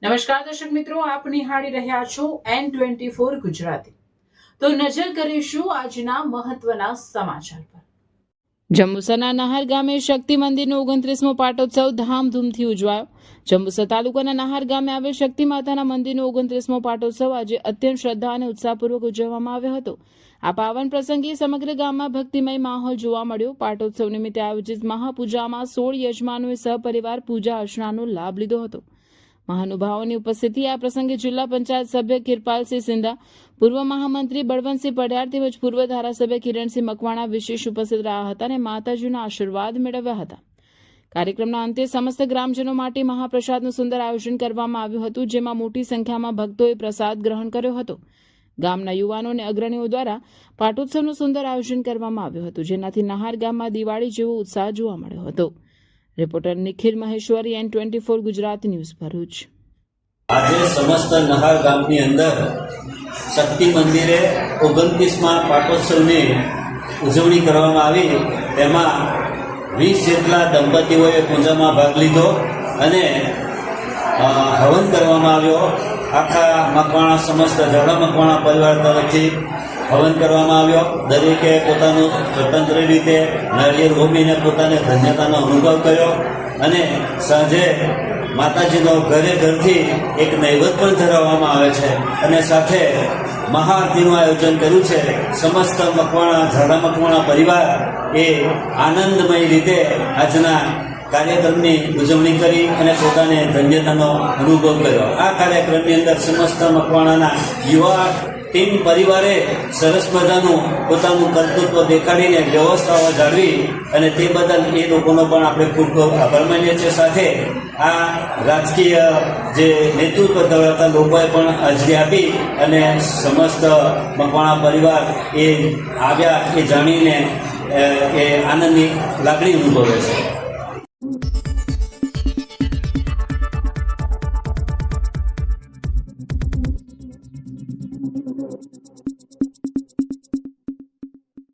નમસ્કાર દર્શક મિત્રો, આપ નિહાળી રહ્યા છો N24 ગુજરાતી। તો નજર કરીશું આજના મહત્વના સમાચાર પર। જંબુસરના નહાર ગામે શક્તિ મંદિરનો 29મો પાટોત્સવ ધામધૂમથી ઉજવાયો। જંબુસર તાલુકાના નહાર ગામે આવેલ શક્તિ માતાના મંદિરનો 29મો પાટોત્સવ આજે અત્યંત શ્રદ્ધા અને ઉત્સાહપૂર્વક ઉજવવામાં આવ્યો હતો। આ પાવન પ્રસંગે સમગ્ર ગામમાં ભક્તિમય માહોલ જોવા મળ્યો। પાટોત્સવ નિમિત્તે આયોજિત મહાપૂજામાં 16 યજમાનોએ સહપરિવાર પૂજા અર્ચનાનો લાભ લીધો હતો। મહાનુભાવોની ઉપસ્થિતિ આ પ્રસંગે જિલ્લા પંચાયત સભ્ય કિરપાલસિંહ સિંધા, પૂર્વ મહામંત્રી બળવંતસિંહ પઢિયાર તેમજ પૂર્વ ધારાસભ્ય કિરણસિંહ મકવાણા વિશેષ ઉપસ્થિત રહ્યા હતા અને માતાજીના આશીર્વાદ મેળવ્યા હતા। કાર્યક્રમના અંતે સમસ્ત ગ્રામજનો માટે મહાપ્રસાદનું સુંદર આયોજન કરવામાં આવ્યું હતું, જેમાં મોટી સંખ્યામાં ભક્તોએ પ્રસાદ ગ્રહણ કર્યો હતો। ગામના યુવાનો અને અગ્રણીઓ દ્વારા પાટોત્સવનું સુંદર આયોજન કરવામાં આવ્યું હતું, જેનાથી નહાર ગામમાં દિવાળી જેવો ઉત્સાહ જોવા મળ્યો હતો। Reporter Nikhil Maheshwari, N24 Gujarati news, Bharuch. આજે સમસ્ત નહાર ગામની અંદર શક્તિ મંદિરે 29મા પાટોત્સવની ઉજવણી કરવામાં આવી। તેમાં 20 જેટલા દંપતીઓએ પૂજામાં ભાગ લીધો અને હવન કરવામાં આવ્યો। આખા મકવાણા સમસ્ત ઝાલા મકવાણા પરિવાર તરફથી હવન કરવામાં આવ્યો। દરેકે પોતાનું સ્વતંત્ર રીતે નાળિયેર હોમીને પોતાને ધન્યતાનો અનુભવ કર્યો અને સાંજે માતાજીનો ઘરે ઘરથી એક નૈવેદ્ય પણ ધરાવવામાં આવે છે અને સાથે મહાઆરતીનું આયોજન કર્યું છે। સમસ્ત મકવાણા ઝાલા મકવાણા પરિવાર એ આનંદમય રીતે આજના કાર્યક્રમની ઉજવણી કરી અને પોતાને ધન્યતાનો અનુભવ કર્યો। આ કાર્યક્રમની અંદર સમસ્ત મકવાણાના યુવા ટીમ પરિવારે સરસ મજાનું પોતાનું કર્તૃત્વ દેખાડીને વ્યવસ્થાઓ જાળવી અને તે બદલ એ લોકોનો પણ આપણે ખૂબ ખૂબ આભાર માનીએ છીએ। સાથે આ રાજકીય જે નેતૃત્વ ધરાવતા લોકોએ પણ હાજરી આપી અને સમસ્ત મકવાણા પરિવાર એ આવ્યા એ જાણીને એ આનંદની લાગણી અનુભવે છે।